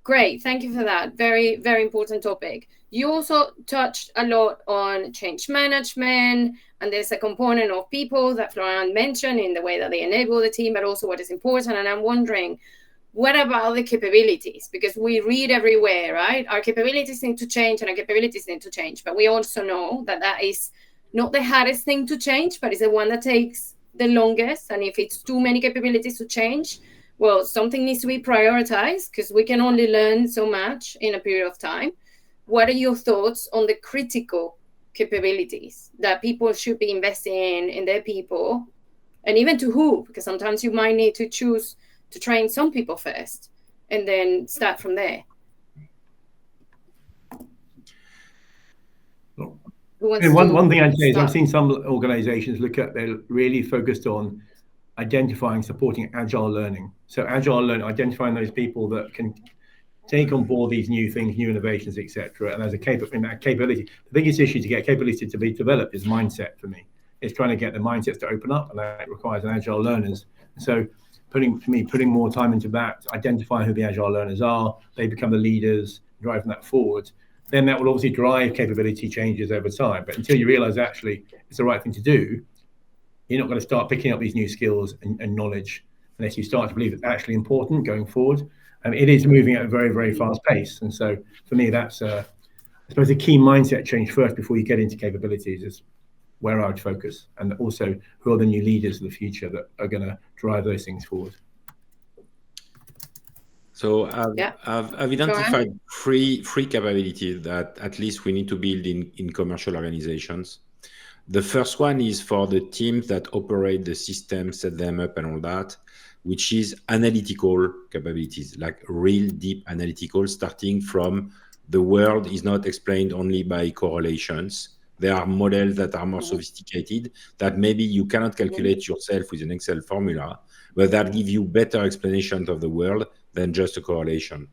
Great, thank you for that. Very, very important topic. You also touched a lot on change management, and there's a component of people that Florent mentioned in the way that they enable the team, but also what is important. And I'm wondering, what about the capabilities? Because we read everywhere, right? Our capabilities need to change, and our capabilities need to change. But we also know that that is not the hardest thing to change, but it's the one that takes the longest. And if it's too many capabilities to change, well, something needs to be prioritized, because we can only learn so much in a period of time. What are your thoughts on the critical capabilities that people should be investing in their people, and even to who? Because sometimes you might need to choose to train some people first and then start from there.
One thing I'd say is I've seen some organizations they're really focused on identifying, supporting agile learning. So agile learning, identifying those people that can take on board these new things, new innovations, etc. And as in that capability, the biggest issue to get capability to be developed is mindset for me. It's trying to get the mindsets to open up, and that requires an agile learners. So putting more time into that, identifying who the agile learners are, they become the leaders, driving that forward. Then that will obviously drive capability changes over time. But until you realize actually it's the right thing to do, you're not going to start picking up these new skills and knowledge unless you start to believe it's actually important going forward. And it is moving at a very, very fast pace. And so for me, that's, I suppose, a key mindset change first before you get into capabilities is where I would focus. And also, who are the new leaders of the future that are going to drive those things forward?
So I've identified three capabilities that at least we need to build in commercial organizations. The first one is for the teams that operate the system, set them up and all that, which is analytical capabilities, like real deep analytical, starting from the world is not explained only by correlations. There are models that are more sophisticated that maybe you cannot calculate yourself with an Excel formula, but that give you better explanations of the world than just a correlation.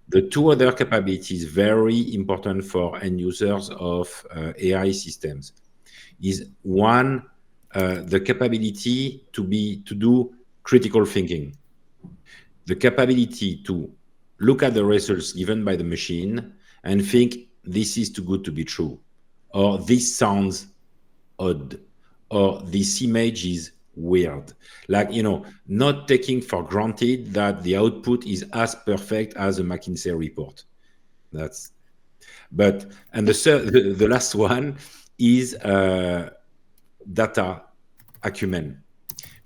The two other capabilities, very important for end users of AI systems, is one, the capability to do critical thinking, the capability to look at the results given by the machine and think this is too good to be true, or this sounds odd, or this image is weird. Like, not taking for granted that the output is as perfect as a McKinsey report. That's and the last one is data acumen.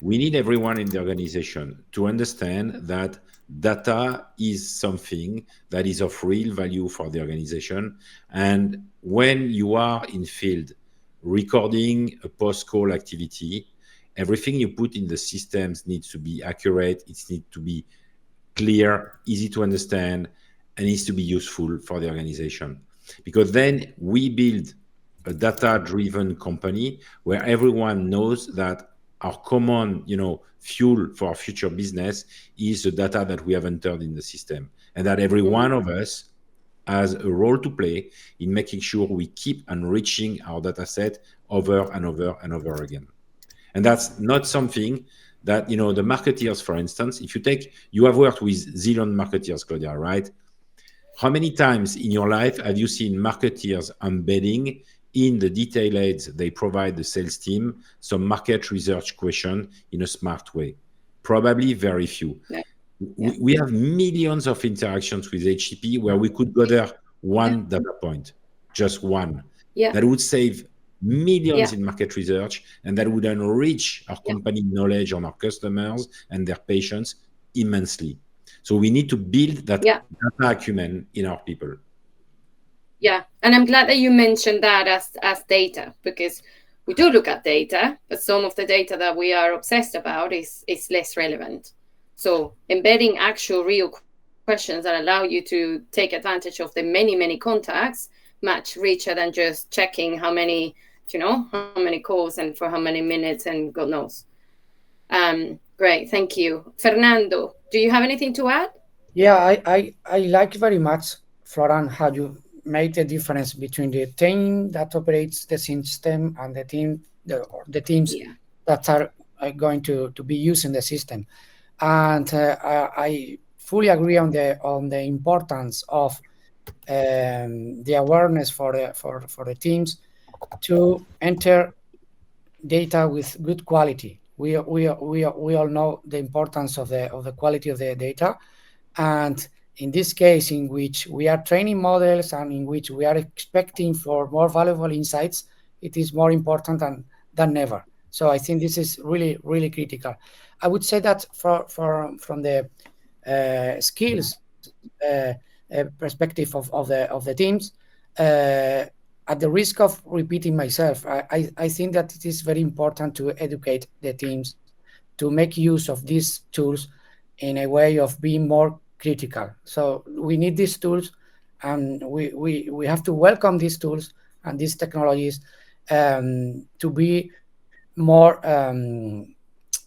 We need everyone in the organization to understand that data is something that is of real value for the organization. And when you are in field recording a post-call activity, everything you put in the systems needs to be accurate. It needs to be clear, easy to understand, and needs to be useful for the organization. Because then we build a data-driven company where everyone knows that our common, fuel for our future business is the data that we have entered in the system, and that every one of us has a role to play in making sure we keep enriching our data set over and over and over again. And that's not something that, the marketeers, for instance, if you have worked with zillion marketeers, Claudia, right? How many times in your life have you seen marketeers embedding in the detail aids they provide the sales team some market research question in a smart way? Probably very few.
Yeah.
We have millions of interactions with HCP where we could gather one data point, just one.
Yeah.
That would save millions in market research, and that would enrich our company knowledge on our customers and their patients immensely. So we need to build that data acumen in our people.
Yeah, and I'm glad that you mentioned that as data, because we do look at data, but some of the data that we are obsessed about is less relevant. So embedding actual real questions that allow you to take advantage of the many contacts much richer than just checking how many calls and for how many minutes and God knows. Great, thank you. Fernando, do you have anything to add?
Yeah, I like very much, Florent, how you made the difference between the team that operates the system and the teams that are going to be using the system. And I fully agree on the importance of the awareness for the teams to enter data with good quality. We all know the importance of the quality of the data, and in this case, in which we are training models and in which we are expecting for more valuable insights, it is more important than ever. So I think this is really, really critical. I would say that from the skills perspective of the teams, at the risk of repeating myself, I think that it is very important to educate the teams to make use of these tools in a way of being more critical. So we need these tools, and we have to welcome these tools and these technologies to be more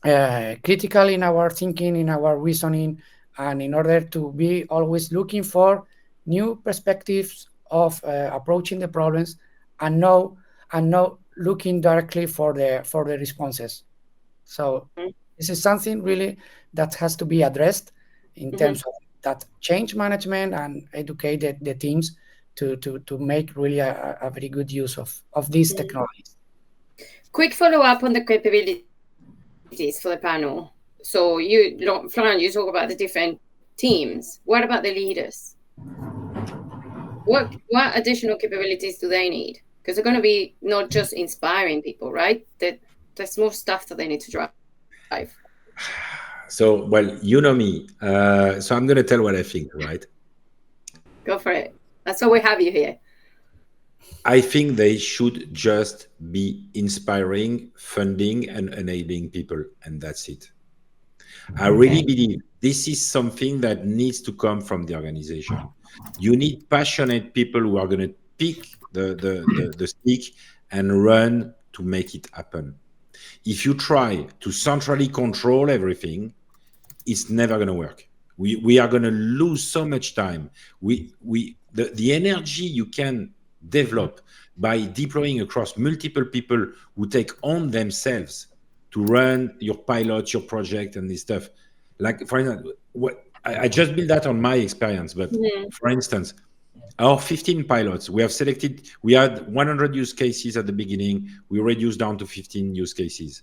critical in our thinking, in our reasoning, and in order to be always looking for new perspectives of approaching the problems, and not looking directly for the responses. So this is something really that has to be addressed in terms of that change management and educate the teams to make really a very good use of these technologies.
Quick follow-up on the capabilities for the panel. So Florent, you talk about the different teams. What about the leaders? What additional capabilities do they need? Because they're going to be not just inspiring people, right? There's more stuff that they need to drive.
So, well, you know me. So I'm going to tell what I think, right?
Go for it. That's why we have you here.
I think they should just be inspiring, funding, and enabling people, and that's it. I really believe this is something that needs to come from the organization. You need passionate people who are going to pick the stick and run to make it happen. If you try to centrally control everything, it's never going to work. We are going to lose so much time. The energy you can develop by deploying across multiple people who take on themselves to run your pilot, your project, and this stuff. Like, for instance, I just built that on my experience, but for instance, our 15 pilots, we had 100 use cases at the beginning. We reduced down to 15 use cases.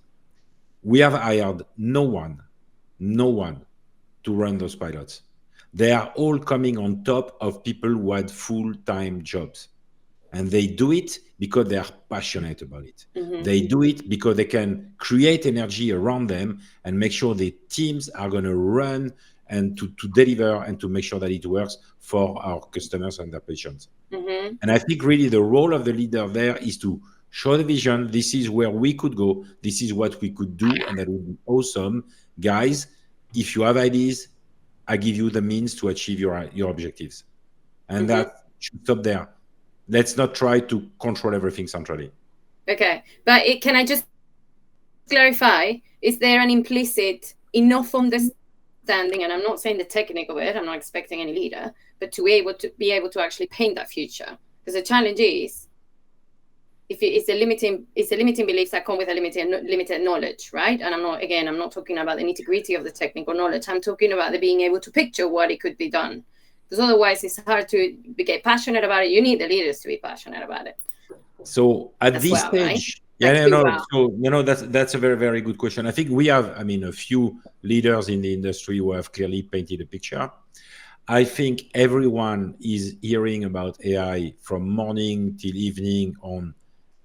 we have hired no one to run those pilots. They are all coming on top of people who had full-time jobs. And they do it because they are passionate about it. They do it because they can create energy around them and make sure the teams are going to run and to deliver and to make sure that it works for our customers and their patients. And I think really the role of the leader there is to show the vision. This is where we could go. This is what we could do. And that would be awesome. Guys, if you have ideas, I give you the means to achieve your objectives. And that should stop there. Let's not try to control everything centrally.
Okay. But can I just clarify, is there an implicit enough understanding, and I'm not saying the technique of it, I'm not expecting any leader, but to be able to actually paint that future? Because the challenge is, if it's a limiting beliefs that come with a limited knowledge, right? And I'm not talking about the nitty-gritty of the technical knowledge. I'm talking about the being able to picture what it could be done. Because otherwise it's hard to get passionate about it. You need the leaders to be passionate about it.
So at this stage, right? That's a very, very good question. I think we have, a few leaders in the industry who have clearly painted a picture. I think everyone is hearing about AI from morning till evening on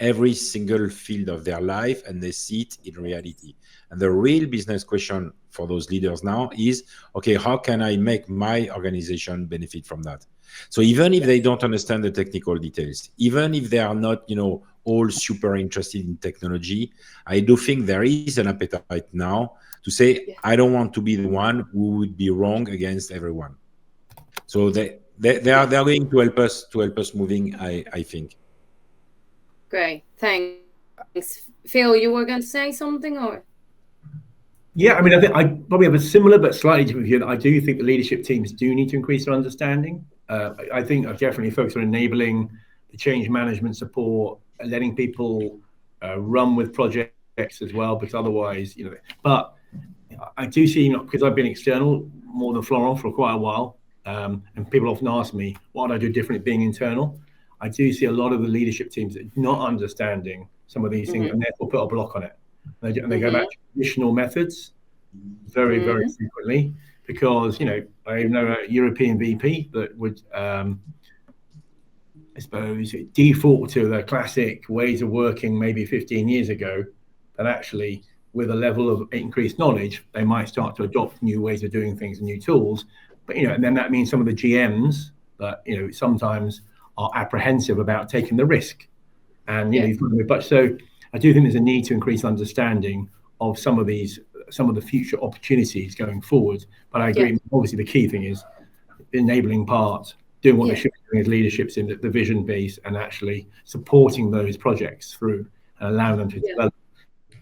every single field of their life, and they see it in reality. And the real business question for those leaders now is, okay, how can I make my organization benefit from that? So even if they don't understand the technical details, even if they are not, all super interested in technology, I do think there is an appetite now to say, I don't want to be the one who would be wrong against everyone. So they are going to help us moving, I think.
Great, thanks. Phil, you were going to say something, or?
Yeah, I think I probably have a similar but slightly different view. I do think the leadership teams do need to increase their understanding. I think I definitely focus on enabling the change management support, letting people run with projects as well, because otherwise, but I do see, because I've been external more than Florent for quite a while, and people often ask me, what would I do differently being internal? I do see a lot of the leadership teams that are not understanding some of these things, and therefore put a block on it. And they go back to traditional methods very, very frequently, because, I know a European VP that would, I suppose, default to the classic ways of working maybe 15 years ago, but actually with a level of increased knowledge, they might start to adopt new ways of doing things and new tools. But, and then that means some of the GMs that, sometimes are apprehensive about taking the risk. And, but so I do think there's a need to increase understanding of some of the future opportunities going forward. But I agree, obviously the key thing is the enabling part, doing what they should be doing as leaderships in the vision base, and actually supporting those projects through and allowing them to develop,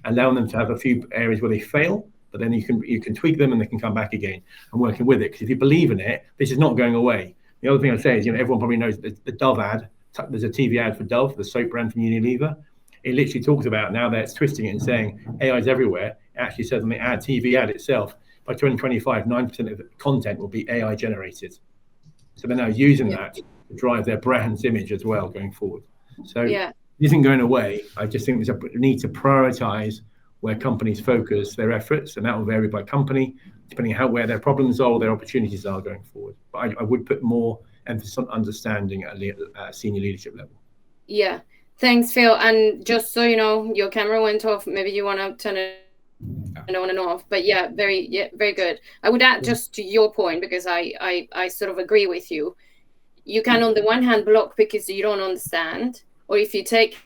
allowing them to have a few areas where they fail, but then you can tweak them and they can come back again and working with it. Because if you believe in it, this is not going away. The other thing I'd say is, everyone probably knows the Dove ad. There's a TV ad for Dove, the soap brand from Unilever. It literally talks about now that it's twisting it and saying AI is everywhere. It actually says on the TV ad itself, by 2025, 9% of the content will be AI generated. So they're now using that to drive their brand's image as well going forward. So it isn't going away. I just think there's a need to prioritize where companies focus their efforts, and that will vary by company, depending on where their problems are or their opportunities are going forward. But I would put more emphasis on understanding at a senior leadership level.
Yeah, thanks, Phil. And just so you know, your camera went off. Maybe you want to turn it on and off. But very good. I would add just to your point, because I sort of agree with you. You can, on the one hand, block because you don't understand, or if you take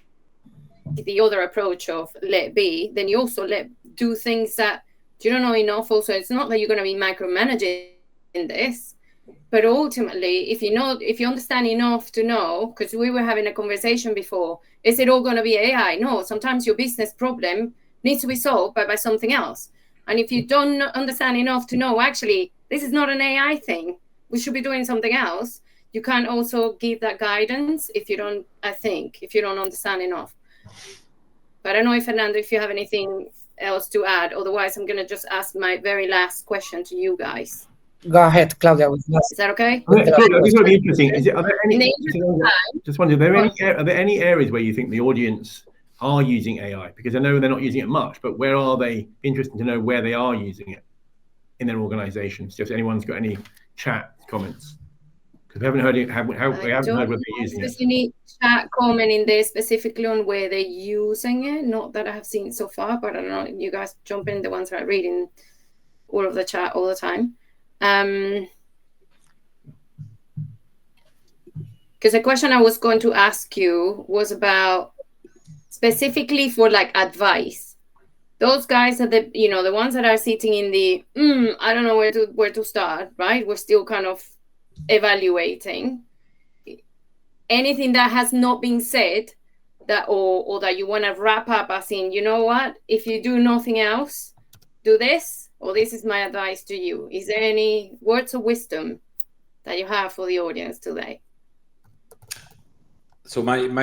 the other approach of let be, then you also do things that you don't know enough. Also, it's not that you're going to be micromanaging in this, but ultimately, if you understand enough to know, because we were having a conversation before, is it all going to be AI? No, sometimes your business problem needs to be solved by something else. And if you don't understand enough to know, actually, this is not an AI thing, we should be doing something else, you can also give that guidance if you don't understand enough. But I don't know if, Fernando, if you have anything else to add. Otherwise, I'm going to just ask my very last question to you guys.
Go ahead, Claudia.
Is that okay?
I think it would be interesting. Are there any areas where you think the audience are using AI? Because I know they're not using it much, but where are they? Interesting to know where they are using it in their organizations. Just anyone's got any chat comments? Because we haven't heard it. We haven't heard whether they're using it.
Any chat comment in there specifically on where they're using it? Not that I have seen so far, but I don't know. You guys jump in, the ones that are reading all of the chat all the time. Because the question I was going to ask you was about specifically for like advice. Those guys are the the ones that are sitting in the I don't know where to start, right? We're still kind of evaluating. Anything that has not been said that or that you want to wrap up as in, you know what, if you do nothing else, do this, or this is my advice to you. Is there any words of wisdom that you have for the audience today?
So my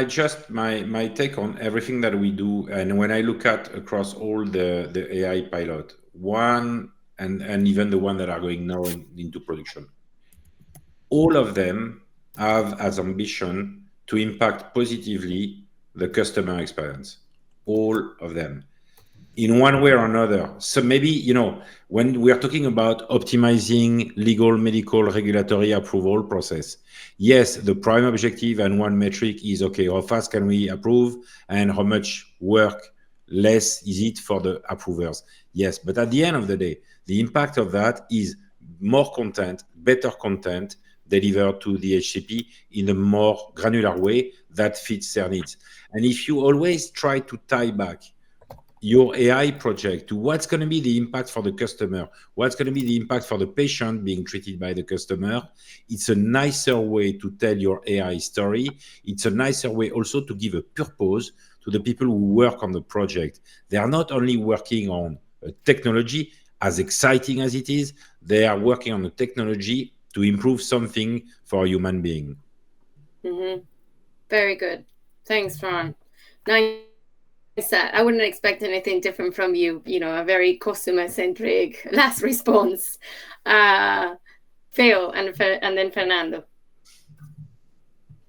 take on everything that we do, and when I look at across all the AI pilot, one and even the one that are going now into production, all of them have as ambition to impact positively the customer experience. All of them, in one way or another. So maybe, when we are talking about optimizing legal, medical, regulatory approval process, yes, the prime objective and one metric is, okay, how fast can we approve and how much work less is it for the approvers? Yes, but at the end of the day, the impact of that is more content, better content delivered to the HCP in a more granular way that fits their needs. And if you always try to tie back your AI project to what's going to be the impact for the customer, what's going to be the impact for the patient being treated by the customer, it's a nicer way to tell your AI story. It's a nicer way also to give a purpose to the people who work on the project. They are not only working on a technology, as exciting as it is, they are working on the technology to improve something for a human being.
Mm-hmm. Very good. Thanks, Ron. Nice set. I wouldn't expect anything different from you. A very customer-centric last response. Phil and then Fernando.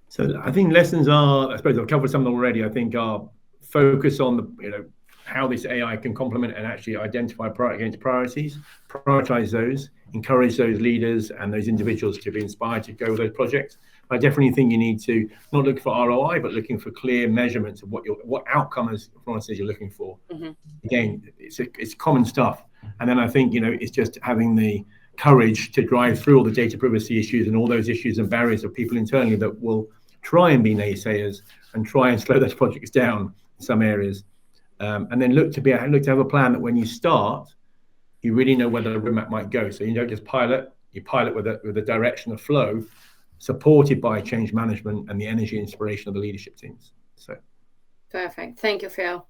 So I think lessons are, I suppose I've covered some of them already. I think our focus on the how this AI can complement and actually identify against priorities, prioritize those, encourage those leaders and those individuals to be inspired to go with those projects. I definitely think you need to not look for ROI, but looking for clear measurements of what outcome, as Florence says, you're looking for. Mm-hmm. Again, it's common stuff. And then I think it's just having the courage to drive through all the data privacy issues and all those issues and barriers of people internally that will try and be naysayers and try and slow those projects down in some areas. And then look to have a plan that when you start, you really know where the roadmap might go. So you don't just pilot, you pilot with a direction of flow, supported by change management and the energy and inspiration of the leadership teams. So
perfect. Thank you, Phil.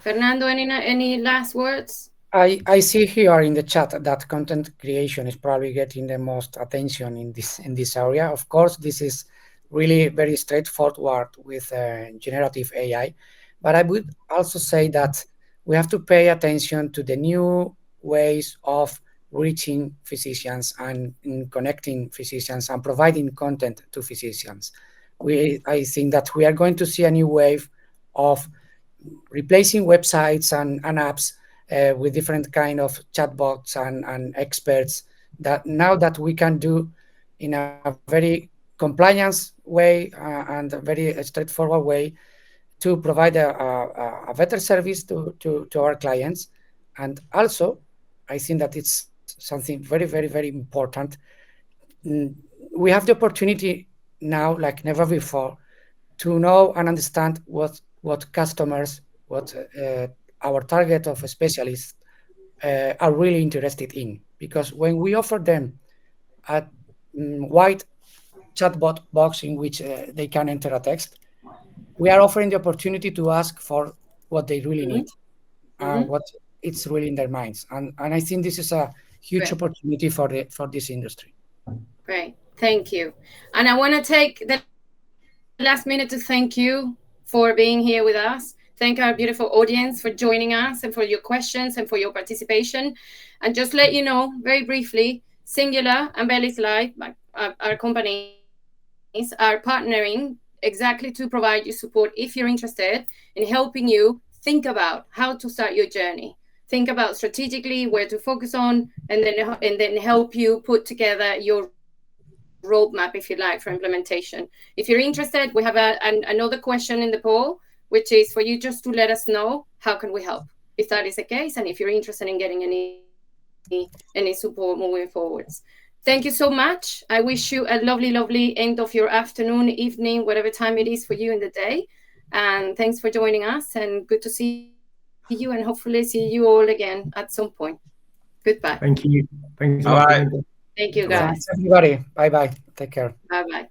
Fernando, any last words?
I see here in the chat that content creation is probably getting the most attention in this area. Of course, this is really very straightforward with generative AI, but I would also say that we have to pay attention to the new ways of reaching physicians and connecting physicians and providing content to physicians. I think that we are going to see a new wave of replacing websites and apps with different kind of chatbots and experts that now that we can do in a very compliance way and a very straightforward way to provide a better service to our clients. And also, I think that it's something very, very, very important. We have the opportunity now, like never before, to know and understand what customers, what our target of specialists are really interested in. Because when we offer them a white chatbot box in which they can enter a text, we are offering the opportunity to ask for what they really need, what it's really in their minds. And I think this is a huge opportunity for this industry.
Great. Thank you. And I want to take the last minute to thank you for being here with us. Thank our beautiful audience for joining us and for your questions and for your participation. And just let you know very briefly, Singular and Bellis Live, our companies, are partnering exactly to provide you support if you're interested in helping you think about how to start your journey, think about strategically where to focus on, and then help you put together your roadmap, if you like, for implementation. If you're interested, we have another question in the poll, which is for you just to let us know how can we help, if that is the case, and if you're interested in getting any support moving forwards. Thank you so much. I wish you a lovely end of your afternoon, evening, whatever time it is for you in the day. And thanks for joining us, and good to see you, and hopefully see you all again at some point. Goodbye.
Thank you. Thanks a lot.
Bye.
Thank you, guys.
Thanks, everybody. Bye bye. Take care.
Bye bye.